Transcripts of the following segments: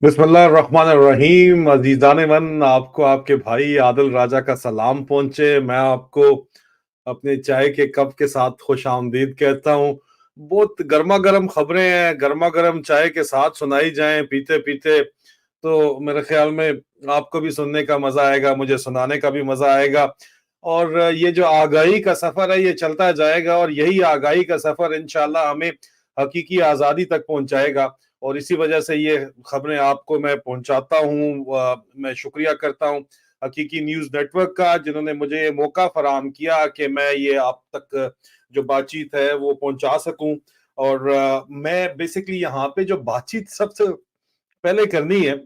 बिस्मिल्लाहिर्रहमानिर्रहीम। अजीजान मन, आपको आपके भाई आदिल राजा का सलाम पहुंचे। मैं आपको अपने चाय के कप के साथ खुश आमदीद कहता हूँ। बहुत गर्मा गर्म खबरें हैं, गर्मा गर्म चाय के साथ सुनाई जाएं पीते पीते, तो मेरे ख्याल में आपको भी सुनने का मजा आएगा, मुझे सुनाने का भी मजा आएगा। और ये जो आगाही का सफर है ये चलता जाएगा, और यही आगाही का सफर इंशाल्लाह हमें हकीकी आजादी तक पहुंचाएगा। और इसी वजह से ये खबरें आपको मैं पहुंचाता हूँ। मैं शुक्रिया करता हूँ हकीकी न्यूज नेटवर्क का, जिन्होंने मुझे ये मौका फराहम किया कि मैं ये आप तक जो बातचीत है वो पहुंचा सकूं। और मैं बेसिकली यहाँ पे जो बातचीत सबसे पहले करनी है,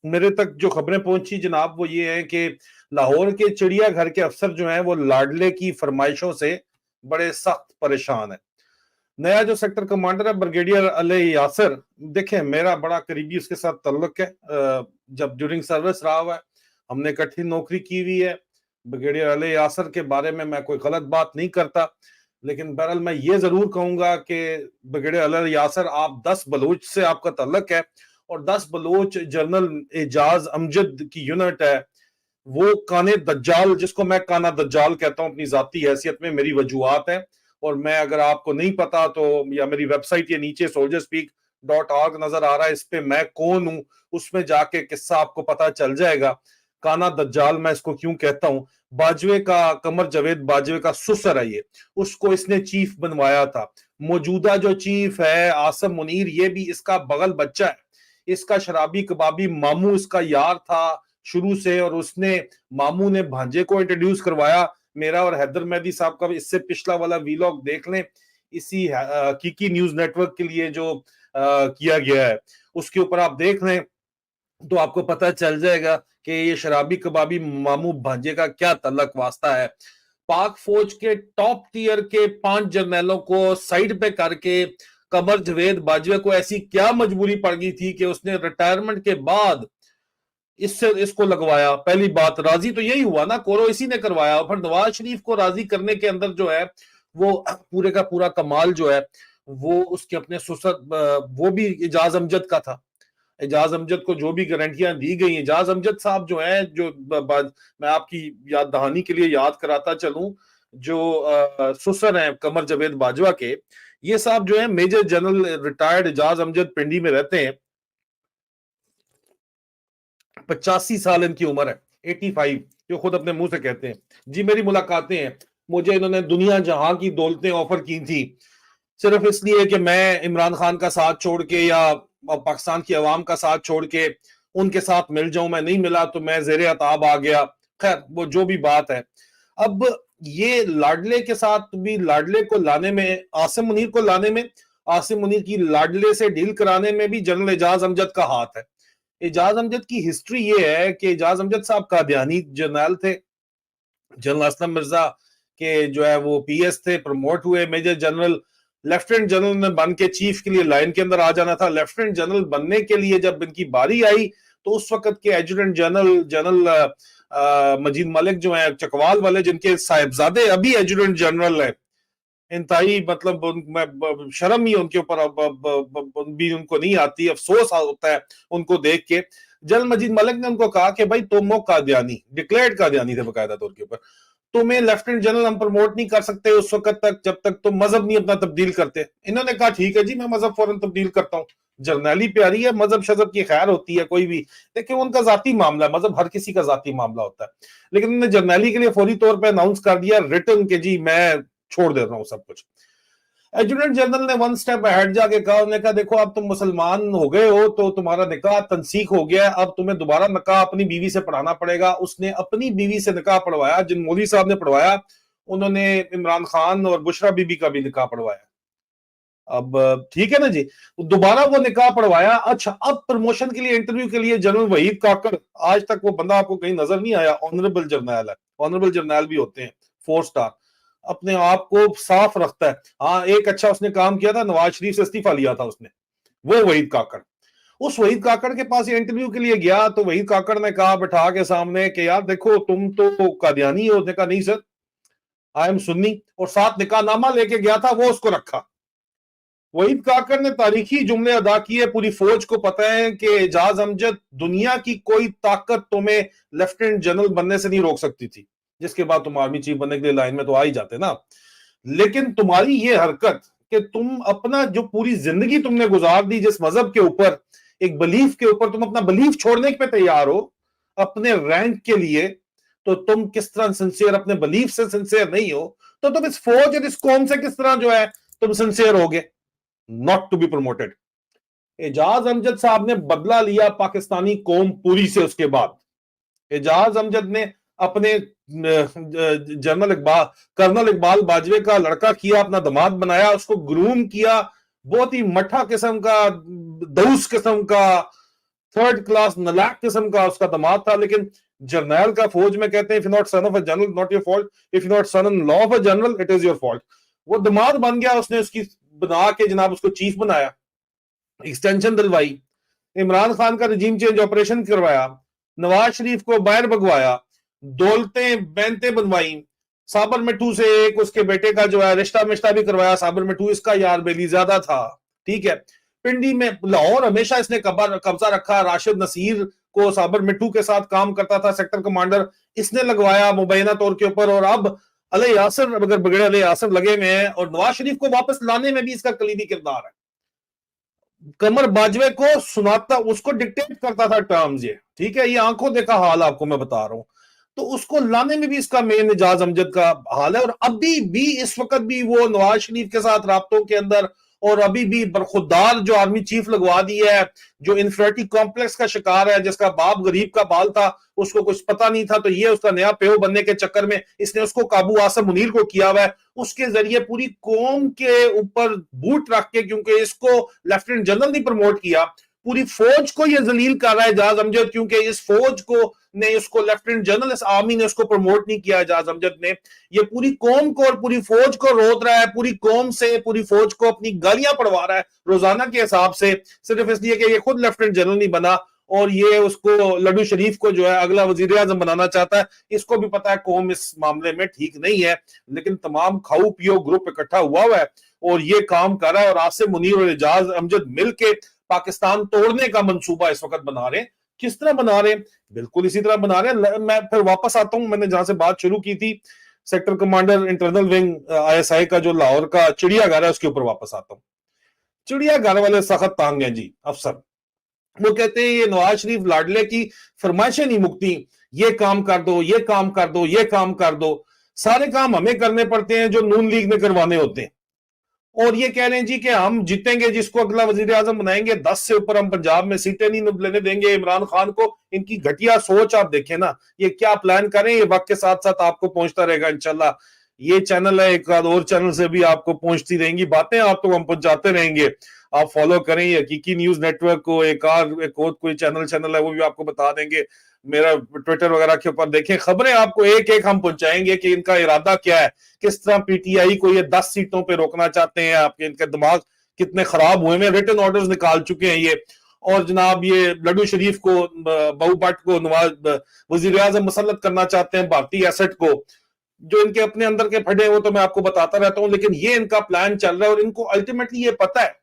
मेरे तक जो खबरें पहुंची जनाब वो ये है कि लाहौर के चिड़ियाघर के अफसर जो हैं वो लाडले की फरमाइशों से बड़े सख्त परेशान है। नया जो सेक्टर कमांडर है ब्रिगेडियर अली यासर, देखें मेरा बड़ा करीबी उसके साथ ताल्लुक है। जब ड्यूरिंग सर्विस रहा हुआ है, हमने इकट्ठी नौकरी की हुई है। ब्रिगेडियर अली यासर के बारे में मैं कोई गलत बात नहीं करता, लेकिन बहरहाल मैं ये जरूर कहूंगा कि ब्रिगेडियर अली यासर, आप 10 बलोच से आपका ताल्लुक है, और 10 बलोच जनरल एजाज अमजद की यूनिट है। वो काने दज्जाल, जिसको मैं काना दज्जाल कहता हूं अपनी जाती हैसियत में, मेरी वजूहत है। और मैं, अगर आपको नहीं पता तो, या मेरी वेबसाइट के नीचे soldierspeak.org नजर आ रहा है, इस पे मैं कौन हूं, उसमें जाके किस्सा आपको पता चल जाएगा। काना दज्जाल मैं इसको क्यों कहता हूं, बाजवे का, कमर जवेद बाजवे का सुसर है ये, उसको इसने चीफ बनवाया था। मौजूदा जो चीफ है आसम मुनीर, ये भी इसका बगल बच्चा है। इसका शराबी कबाबी मामू इसका यार था शुरू से, और उसने, मामू ने भांजे को इंट्रोड्यूस करवाया। मेरा और हैदर मेहदी साहब का इससे पिछला वाला वीलॉग देख लें, इसी कीकी न्यूज नेटवर्क के लिए जो किया गया है, उसके ऊपर आप देख लें तो आपको पता चल जाएगा कि ये शराबी कबाबी मामू भांजे का क्या तल्लक वास्ता है। पाक फौज के टॉप टियर के 5 जर्नैलों को साइड पे करके कमर जवेद बाजवे को ऐसी क्या मजबूरी पड़ गई थी कि उसने रिटायरमेंट के बाद इससे इसको लगवाया। पहली बात, राजी तो यही हुआ ना, कोरो इसी ने करवाया। और फिर नवाज शरीफ को राजी करने के अंदर जो है वो पूरे का पूरा कमाल जो है वो उसके अपने सुसर, वो भी एजाज अमजद का था। एजाज अमजद को जो भी गारंटियां दी गई, एजाज अमजद साहब जो है, जो मैं आपकी याद दहानी के लिए याद कराता चलूं, जो सुसर हैं कमर जवेद बाजवा के, ये साहब जो है major general retired Ejaz Amjad Pindi में रहते हैं। 85 साल इनकी उम्र है, 85, जो खुद अपने मुंह से कहते हैं। जी मेरी मुलाकातें हैं, मुझे इन्होंने दुनिया जहां की दौलतें ऑफर की थी, सिर्फ इसलिए कि मैं इमरान खान का साथ छोड़ के या पाकिस्तान की आवाम का साथ छोड़ के उनके साथ मिल जाऊं। मैं नहीं मिला तो मैं जेरे अताब आ गया। खैर वो जो भी बात है। अब ये लाडले के साथ भी, लाडले को लाने में, आसिम मुनीर को लाने में, आसिम मुनीर की लाडले से डील कराने में भी जनरल एजाज अमजद का हाथ है। एजाज अमजद की हिस्ट्री ये है कि एजाज अमजद साहब कादियानी जर्नल थे। जनरल असलम मिर्जा के जो है वो पीएस थे, प्रमोट हुए मेजर जनरल। लेफ्टिनेंट जनरल ने बन के चीफ के लिए लाइन के अंदर आ जाना था। लेफ्टिनेंट जनरल बनने के लिए जब इनकी बारी आई तो उस वक्त के एजुडेंट जनरल जनरल मजीद मलिक जो है चकवाल वाले, जिनके साहिबजादे अभी एजुडेंट जनरल है, इंतहाई मतलब शर्म ही उनके ऊपर भी उनको नहीं आती, अफसोस होता है उनको देख के। जनरल मजीद मलिक ने उनको कहा कि भाई तुम हो कादियानी, डिक्लेयर्ड कादियानी थे बकायदा तौर के ऊपर, तुम्हें लेफ्टिनेंट जनरल हम प्रमोट नहीं कर सकते उस वक्त तक जब तक तुम मजहब नहीं अपना तब्दील करते। इन्होंने कहा ठीक है जी, मैं मजहब फौरन तब्दील करता हूँ। जर्नैली प्यारी है, मजहब शजब की खैर होती है कोई भी, देखिए उनका जाती मामला, मजहब हर किसी का जाती मामला होता है। लेकिन उन्होंने जर्नैली के लिए फौरी तौर पर अनाउंस कर दिया रिटर्न के जी मैं छोड़ दे रहा हूँ सब कुछ। एजुडेंट जनरल ने वन स्टेप अहेड जाके कहा, उन्होंने कहा देखो अब तुम मुसलमान हो गए हो तो तुम्हारा निकाह तनसीख हो गया है, अब तुम्हें दोबारा निकाह अपनी बीवी से पढ़ाना पड़ेगा। उसने अपनी बीवी से निकाह पढ़वाया, जिन मोदी साहब ने पढ़वाया उन्होंने इमरान खान और बुशरा बीबी का भी निकाह पढ़वाया। अब ठीक है ना जी, दोबारा वो निकाह पढ़वाया। अच्छा, अब प्रमोशन के लिए, इंटरव्यू के लिए जनरल वहीद काकड़, आज तक वो बंदा आपको कहीं नजर नहीं आया, ऑनरेबल जर्नैल है। ऑनरेबल जर्नैल भी होते हैं 4 स्टार, अपने आप को साफ रखता है। हाँ, एक अच्छा उसने काम किया था, नवाज शरीफ से इस्तीफा लिया था उसने, वो वहीद काकड़। उस वहीद काकड़ के पास ये इंटरव्यू के लिए गया तो वहीद काकड़ ने कहा बैठा के सामने कि यार देखो तुम तो कादियानी हो। उसने कहा नहीं सर, आई एम सुन्नी, और साथ निकाहनामा लेके गया था वो उसको रखा। वहीद काकर ने तारीखी जुमले अदा किए, पूरी फौज को पता है कि एजाज अमजद दुनिया की कोई ताकत तुम्हें लेफ्टिनेंट जनरल बनने से नहीं रोक सकती थी, जिसके बाद तुम आर्मी चीफ बनने के लिए लाइन में तो आ ही जाते ना। लेकिन तुम्हारी ये हरकत कि तुम अपना जो पूरी जिंदगी तुमने गुजार दी जिस मजहब के ऊपर, एक बिलीफ के ऊपर, तुम अपना बिलीफ छोड़ने पे तैयार हो अपने रैंक के लिए, तो तुम किस तरह सिंसियर, अपने बिलीफ से सिंसियर नहीं हो, तो तुम इस फौज और इस कौम से किस तरह जो है तुम सिंसियर होगे not to be promoted. Ejaz Amjad साहब ने बदला लिया पाकिस्तानी कौम पूरी से। उसके बाद एजाज अमजद ने अपने जनरल इकबाल कर्नल इकबाल बाजवे का लड़का किया, अपना दामाद बनाया, उसको ग्रूम किया, बहुत ही मठा किस्म का, दऊस किस्म का, थर्ड क्लास नलायक किस्म का उसका दामाद था। लेकिन जर्नैल का फौज में कहते हैं, if you not son of a general not your fault, if you not son in law of a general it is your fault. वो दामाद बन गया, उसने उसकी बना के जनाब उसको चीफ बनाया, एक्सटेंशन दिलवाई, इमरान खान का रिजीम चेंज ऑपरेशन करवाया, नवाज शरीफ को बाहर भगवाया, दौलतें बैंतें बनवाई, साबर मिट्टू से एक उसके बेटे का जो है रिश्ता मिश्ता भी करवाया। साबर मिट्टू इसका यार बेली ज्यादा था, ठीक है। पिंडी में, लाहौर हमेशा इसने कब्जा रखा। राशिद नसीर को साबर मिट्टू के साथ काम करता था, सेक्टर कमांडर, इसने लगवाया मुबैना तौर के ऊपर। और अब अले यासर, अगर बिगड़े अले यासर लगे हुए हैं, और नवाज शरीफ को वापस लाने में भी इसका कलीदी किरदार है। कमर बाजवे को सुनाता, उसको डिक्टेट करता था टर्म्स, ये ठीक है, ये आंखों देखा हाल आपको मैं बता रहा हूं। तो उसको लाने में भी इसका मेन एजाज अमजद का हाल है। और अभी भी इस वक्त भी वो नवाज शरीफ के साथ राब्तों के अंदर, और अभी भी बरखुरदार जो आर्मी चीफ लगवा दी है, जो इन्फिनिटी कॉम्प्लेक्स का शिकार है, जिसका बाप गरीब का बाल था, उसको कुछ पता नहीं था, तो ये उसका नया पेओ बनने के चक्कर में इसने उसको काबू आसम मुनीर को किया हुआ है। उसके जरिए पूरी कौम के ऊपर बूट रख के, क्योंकि इसको लेफ्टिनेंट जनरल नहीं प्रमोट किया, पूरी फौज को ये जलील कर रहा है एजाज अमजद, क्योंकि इस फौज को ने उसको लेफ्टिनेंट जनरल, इस आर्मी ने उसको प्रमोट नहीं किया एजाज अमजद ने। ये पूरी कौम को और पूरी फौज को रोक रहा है, पूरी कौम से पूरी फौज को अपनी गालियां पड़वा रहा है रोजाना के हिसाब से, सिर्फ इसलिए कि ये खुद लेफ्टिनेंट जनरल नहीं बना, और ये उसको लड्डू शरीफ को जो है अगला वजीर आजम बनाना चाहता है। इसको भी पता है कौम इस मामले में ठीक नहीं है, लेकिन तमाम खाऊ पियो ग्रुप इकट्ठा हुआ है और ये काम कर रहा है। और आसिम मुनीर और एजाज अमजद मिलके पाकिस्तान तोड़ने का मंसूबा इस वक्त बना रहे हैं। किस तरह बना रहे हैं? बिल्कुल इसी तरह बना रहे हैं। मैं फिर वापस आता हूं, मैंने जहां से बात शुरू की थी, sector commander internal wing ISI का जो लाहौर का चिड़ियाघर है उसके ऊपर वापस आता हूं। चिड़ियाघर वाले सख्त तांग हैं जी अफसर। वो कहते हैं ये नवाज शरीफ लाडले की फरमाइशें नहीं मुकती, ये काम कर दो, ये काम कर दो, ये काम कर दो। सारे काम हमें करने पड़ते हैं जो नून लीग ने करवाने होते हैं। और ये कह रहे हैं जी कि हम जीतेंगे, जिसको अगला वजीर आजम बनाएंगे, 10 से ऊपर हम पंजाब में सीटें नहीं लेने देंगे इमरान खान को। इनकी घटिया सोच आप देखें ना, ये क्या प्लान करें, ये वक्त के साथ साथ आपको पहुंचता रहेगा इंशाल्लाह। ये चैनल है, एक और चैनल से भी आपको पहुंचती रहेंगी बातें, आप तो हम पहुंचाते रहेंगे। आप फॉलो करें हकीकी न्यूज नेटवर्क को, एक और कोई चैनल है वो भी आपको बता देंगे। मेरा ट्विटर वगैरह के ऊपर देखें, खबरें आपको एक एक हम पहुंचाएंगे कि इनका इरादा क्या है, किस तरह पीटीआई को ये 10 सीटों पे रोकना चाहते हैं। आपके इनके दिमाग कितने खराब हुए हैं, रिटन ऑर्डर्स निकाल चुके हैं ये। और जनाब ये लड्डू शरीफ को, बहू भट्ट को नवाज वजीर आजम मुसल्लत करना चाहते हैं, भारतीय एसेट को। जो इनके अपने अंदर के फटे वो तो मैं आपको बताता रहता हूं, लेकिन ये इनका प्लान चल रहा है। और इनको अल्टीमेटली ये पता है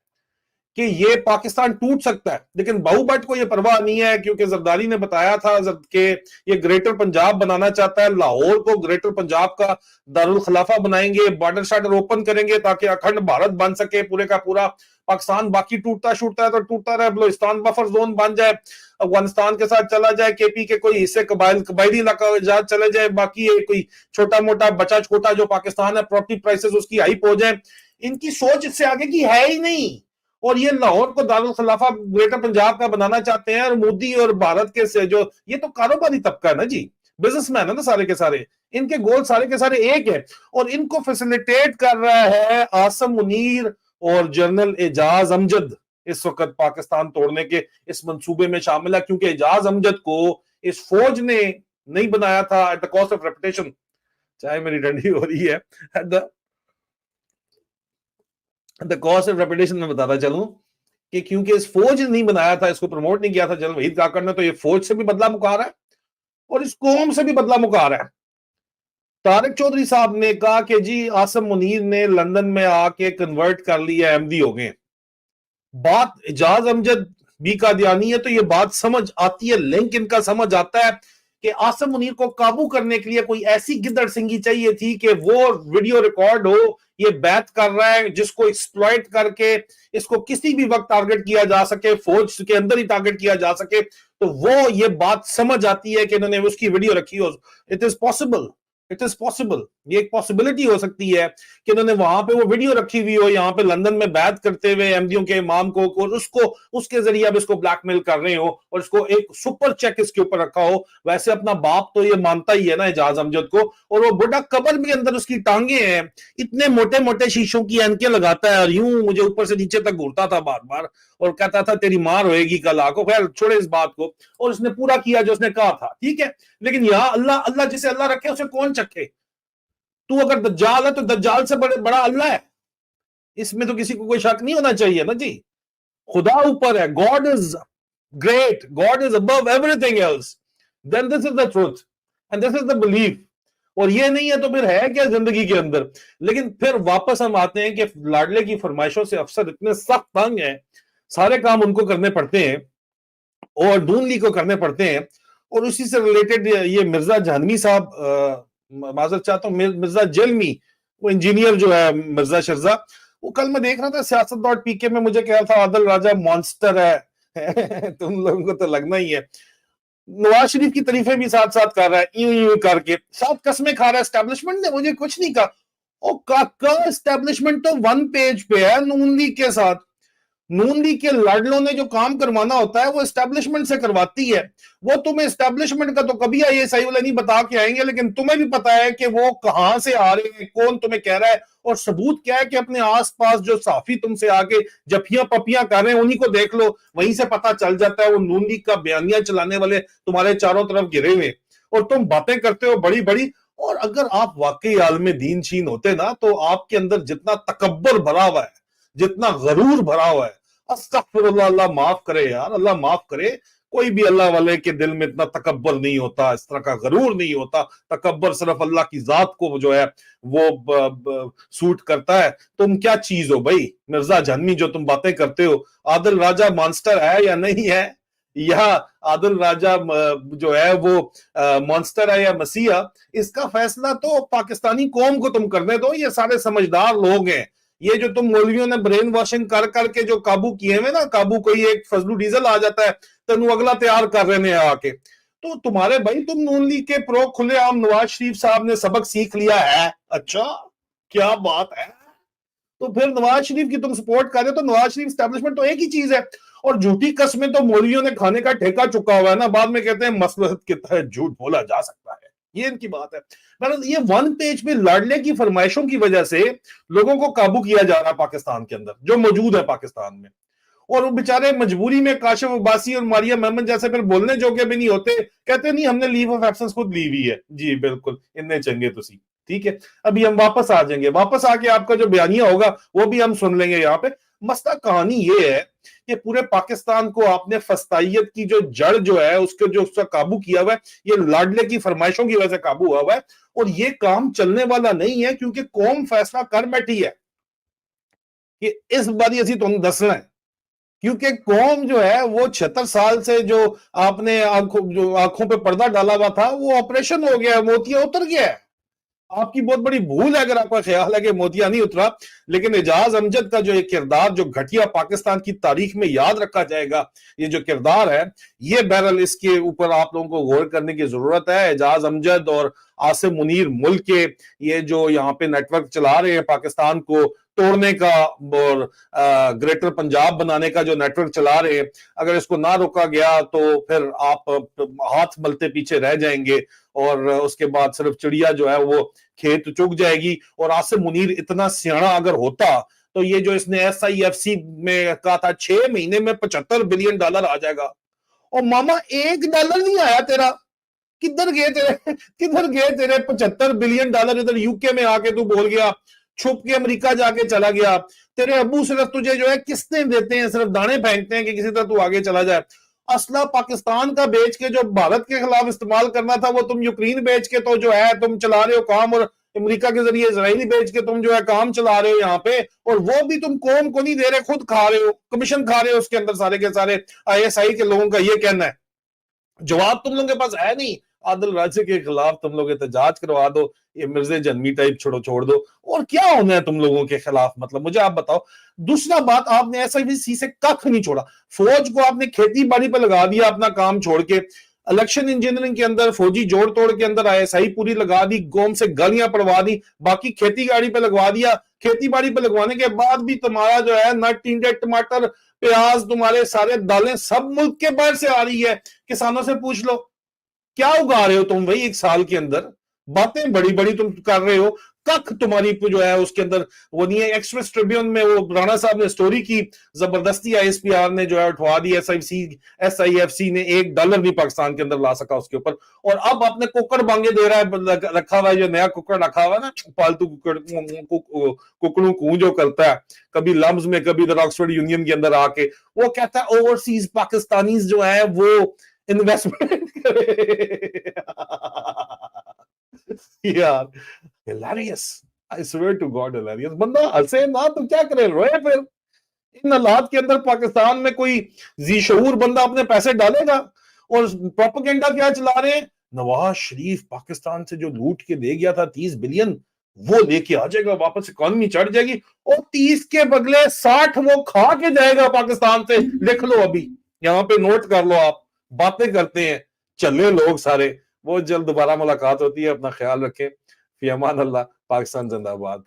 कि ये पाकिस्तान टूट सकता है, लेकिन बाहू भट्ट को ये परवाह नहीं है, क्योंकि जरदारी ने बताया था कि ये ग्रेटर पंजाब बनाना चाहता है। लाहौर को ग्रेटर पंजाब का दारुल खिलाफा बनाएंगे, बॉर्डर शार्डर ओपन करेंगे ताकि अखंड भारत बन सके पूरे का पूरा। पाकिस्तान बाकी टूटता छूटता है तो टूटता रहे, बलूचिस्तान बफर जोन बन जाए, अफगानिस्तान के साथ चला जाए, केपी के कोई हिस्से कबायली इलाका चले जाए, बाकी कोई छोटा मोटा बचा छोटा जो पाकिस्तान है, प्रॉपर्टी प्राइसेस उसकी हाइप हो जाए। इनकी सोच इससे आगे की है ही नहीं। और ये लाहौर को दारुल खिलाफा ग्रेटर पंजाब का बनाना चाहते हैं। और मोदी और भारत के से जो ये तो कारोबारी तबका है ना जी, बिजनेसमैन है ना सारे के सारे, इनके गोल सारे के सारे एक है। और इनको फैसिलिटेट कर रहा है आसिम मुनीर और जनरल एजाज अमजद। इस वक्त पाकिस्तान तोड़ने के इस मंसूबे में शामिल है, क्योंकि एजाज अमजद को इस फौज ने नहीं बनाया था at the cost of reputation. चाहे मेरी डंडी हो रही है, द कॉस्ट ऑफ रेपुटेशन में बताता चलूं कि क्योंकि इस फौज ने नहीं बनाया था, इसको प्रमोट नहीं किया था जनरल वहीद काकर ने, तो ये फौज से भी बदला मुका रहा है और इस कौम से भी बदला मुका रहा है। तारिक चौधरी साहब ने कहा कि जी आसिम मुनीर ने लंदन में आके कन्वर्ट कर लिया, एमडी हो गए। बात एजाज अमजद भी कादियानी है तो ये बात समझ आती है, लिंक इनका समझ आता है कि आसिम मुनीर को काबू करने के लिए कोई ऐसी गिद्दड़ सिंगी चाहिए थी कि वो वीडियो रिकॉर्ड हो, ये बैत कर रहा है, जिसको एक्सप्लॉइट करके इसको किसी भी वक्त टारगेट किया जा सके, फौज के अंदर ही टारगेट किया जा सके। तो वो ये बात समझ आती है कि इन्होंने उसकी वीडियो रखी हो। It is possible, it is possible, ये एक पॉसिबिलिटी हो सकती है कि उन्होंने वहां पे वो वीडियो रखी हुई हो, यहाँ पे लंदन में बैत करते हुए एमडीओ के इमाम को, उसको उसके जरिए अब इसको ब्लैकमेल कर रहे हो और इसको एक सुपर चेक इसके ऊपर रखा हो। वैसे अपना बाप तो ये मानता ही है ना एजाज अमजद को, और वो बुढ़ा कब्र में अंदर उसकी टांगे हैं, इतने मोटे मोटे शीशों की एनके लगाता है और यूं मुझे ऊपर से नीचे तक घूरता था बार बार और कहता था तेरी मार होएगी कल आको। खैर छोड़े इस बात को, और उसने पूरा किया जो उसने कहा था, ठीक है। लेकिन यहाँ अल्लाह अल्लाह जिसे अल्लाह रखे उसे कौन चखे। तू अगर दज्जाल है तो दज्जाल से बड़ा अल्लाह है, इसमें तो किसी को कोई शक नहीं होना चाहिए ना जी। खुदा ऊपर है, God is great, God is above everything else, then this is the truth and this is the belief. और ये नहीं है तो फिर है क्या जिंदगी के अंदर। लेकिन फिर वापस हम आते हैं कि लाडले की फरमाइशों से अफसर इतने सख्त तंग हैं, सारे काम उनको करने पड़ते हैं और नून लीग को करने पड़ते हैं। और उसी से रिलेटेड ये मिर्जा जानवी साहब, माजर चाहता हूँ, मिर्जा जलमी, वो इंजीनियर जो है मिर्जा शिरजा, वो कल मैं देख रहा था siyaset.pk में, मुझे कह रहा था आदिल राजा मॉन्स्टर है तुम लोगों को तो लगना ही है। नवाज शरीफ की तारीफें भी साथ साथ कर रहा है, यूं यूं करके, साथ कसमें खा रहा है। एस्टेब्लिशमेंट ने मुझे कुछ नहीं कहा। ओ काका, एस्टेब्लिशमेंट तो वन पेज पे है नून लीग के साथ। नून लीग के लाडलों ने जो काम करवाना होता है वो एस्टेब्लिशमेंट से करवाती है। वो तुम्हें एस्टेब्लिशमेंट का तो कभी आईएसआई वाले नहीं बता के आएंगे, लेकिन तुम्हें भी पता है कि वो कहां से आ रहे हैं, कौन तुम्हें कह रहा है, और सबूत क्या है कि अपने आसपास जो साफी तुमसे आके जफियां पपियां कर रहे हैं उन्हीं को देख लो, वहीं से पता चल जाता है। वो नून लीग का बयानिया चलाने वाले तुम्हारे चारों तरफ गिरे हुए, और तुम बातें करते हो बड़ी बड़ी। और अगर आप वाकई आलम दीन शीन होते ना, तो आपके अंदर जितना तकब्बर भरा हुआ है, जितना गरूर भरा हुआ है, अस्तगफिरुल्लाह, अल्लाह माफ करे यार, अल्लाह माफ करे। कोई भी अल्लाह वाले के दिल में इतना तकब्बर नहीं होता, इस तरह का गरूर नहीं होता। तकब्बर सिर्फ अल्लाह की जात को जो है वो सूट करता है। तुम क्या चीज हो भाई मिर्जा जानवी, जो तुम बातें करते हो? आदिल राजा मॉन्स्टर है या नहीं है, या आदिल राजा जो है वो मॉन्स्टर है या मसीहा, इसका फैसला तो पाकिस्तानी कौम को तुम करने दो। ये सारे समझदार लोग हैं। ये जो तुम मौलवियों ने ब्रेन वॉशिंग कर करके जो काबू किए हुए ना, काबू कोई एक फजलू डीजल आ जाता है तेन अगला तैयार कर रहे हैं आके, तो तुम्हारे भाई तुम नून लीग के प्रो खुलेआम नवाज शरीफ साहब ने सबक सीख लिया है। अच्छा, क्या बात है। तो फिर नवाज शरीफ की तुम सपोर्ट कर रहे हो, तो नवाज शरीफ एस्टैब्लिशमेंट तो एक ही चीज है। और झूठी कस्में तो मौलवियों ने खाने का ठेका चुका हुआ है ना, बाद में कहते हैं मसलहत के तहत झूठ बोला जा सकता है, ये इनकी बात है। मतलब ये वन पेज पे लाडले की फरमाइशों की वजह से लोगों को काबू किया जा रहा है पाकिस्तान के अंदर, जो मौजूद है पाकिस्तान में। और वो बेचारे मजबूरी में काशिफ अब्बासी और मारिया महमद जैसे फिर बोलने जोगे भी नहीं होते, कहते नहीं हमने लीव ऑफ एब्सेंस खुद ली हुई है। जी बिल्कुल, इन्ने चंगे तुसी, ठीक है। अभी हम वापस आ जाएंगे, वापस आके आपका जो बयानिया होगा वो भी हम सुन लेंगे। यहाँ पे मसला कहानी ये है कि पूरे पाकिस्तान को आपने फस्तायत की जो जड़ जो है उसके जो उसका काबू किया हुआ है, ये लाडले की फरमाइशों की वजह से काबू हुआ हुआ है। और ये काम चलने वाला नहीं है, क्योंकि कौम फैसला कर बैठी है कि इस बारी असी तुम दसना है। क्योंकि कौम जो है वो 76 साल से जो आपने आंखों पे पर्दा डाला हुआ था, वो ऑपरेशन हो गया, मोतिया उतर गया है। आपकी बहुत बड़ी भूल है अगर आपका ख्याल है कि मोतिया नहीं उतरा। लेकिन एजाज अमजद का जो एक किरदार जो घटिया पाकिस्तान की तारीख में याद रखा जाएगा, ये जो किरदार है, ये बहरहाल इसके ऊपर आप लोगों को गौर करने की जरूरत है। एजाज अमजद और आसिम मुनीर मुल्क के ये जो यहाँ पे नेटवर्क चला रहे हैं पाकिस्तान को तोड़ने का और ग्रेटर पंजाब बनाने का जो नेटवर्क चला रहे हैं, अगर इसको ना रोका गया तो फिर आप हाथ मलते पीछे रह जाएंगे और उसके बाद सिर्फ चिड़िया जो है वो खेत चुग जाएगी। और आसिम मुनीर इतना सियाना अगर होता तो ये जो इसने SIFC में कहा था 6 महीने में $75 बिलियन आ जाएगा, और मामा $1 नहीं आया तेरा। किधर गए तेरे $75 बिलियन? इधर यूके में आके तू बोल गया, छुप के अमेरिका जाके चला गया। तेरे अब्बू सिर्फ तुझे जो है किस्तें देते हैं, सिर्फ दाने फेंकते हैं कि किसी तरह तू आगे चला जाए। اسلحہ پاکستان کا بیچ کے جو بھارت کے خلاف استعمال کرنا تھا وہ تم یوکرین بیچ کے تو جو ہے تم چلا رہے ہو کام, اور امریکہ کے ذریعے اسرائیلی بیچ کے تم جو ہے کام چلا رہے ہو یہاں پہ, اور وہ بھی تم قوم کو نہیں دے رہے, خود کھا رہے ہو, کمیشن کھا رہے ہو اس کے اندر سارے کے سارے. آئی ایس آئی کے لوگوں کا یہ کہنا ہے. جواب تم لوگوں کے پاس ہے نہیں. عادل راجے کے خلاف تم لوگ احتجاج کروا دو, یہ مرزا جنمی ٹائپ چھوڑ دو, اور کیا ہونا ہے تم لوگوں کے خلاف, مطلب مجھے آپ بتاؤ. دوسرا بات, آپ نے ایسا بھی سی سے کخ نہیں چھوڑا. فوج کو آپ نے کھیتی باڑی پہ لگا دیا اپنا کام چھوڑ کے, الیکشن انجینئرنگ کے اندر فوجی جوڑ توڑ کے اندر آئی ایس آئی پوری لگا دی, قوم سے گالیاں پڑوا دی, باقی کھیتی باڑی پہ لگوا دیا. کھیتی باڑی پہ لگوانے کے بعد بھی تمہارا جو ہے نہ ٹینڈے, ٹماٹر, پیاز, تمہارے سارے دالیں سب ملک کے باہر سے آ رہی ہے. کسانوں سے پوچھ لو کیا اگا رہے ہو تم بھائی ایک سال کے اندر, باتیں بڑی بڑی تم کر رہے ہو, کخ تمہاری جو ہے اس کے اندر وہ نہیں ہے. ایکسپریس ٹریبیون میں وہ رانا صاحب نے سٹوری کی, زبردستی آئی ایس پی آر نے جو ہے اٹھوا دی, ایس آئی ایف سی نے $1 بھی پاکستان کے اندر لا سکا اس کے اوپر. اور اب اپنے کوکڑ بانگے دے رہا ہے, رکھا ہوا ہے جو نیا کوکڑ رکھا ہوا ہے نا, پالتو کوکڑوں کو جو کرتا ہے کبھی لمز میں کبھی ادھر آکسفورڈ یونین کے اندر آ کے, وہ کہتا ہے اوورسیز پاکستانیز جو ہے وہ انویسٹمنٹ یار. hilarious, I swear to God hilarious. بندہ ہنسے نہ تو کیا کرے, روئے پھر. ان حالات کے اندر پاکستان میں کوئی ذی شعور بندہ اپنے پیسے ڈالے گا؟ اور پروپیگنڈا کیا چلا رہے ہیں, نواز شریف پاکستان سے جو لوٹ کے دے گیا تھا 30 بلین, وہ لے کے آ جائے گا واپس, اکانومی چڑھ جائے گی, اور 30 کے بدلے 60 وہ کھا کے جائے گا پاکستان سے. لکھ لو ابھی یہاں پہ, نوٹ کر لو آپ. باتیں کرتے ہیں چلے لوگ سارے. بہت جلد دوبارہ ملاقات ہوتی ہے, اپنا خیال رکھیں. فی امان اللہ. پاکستان زندہ باد.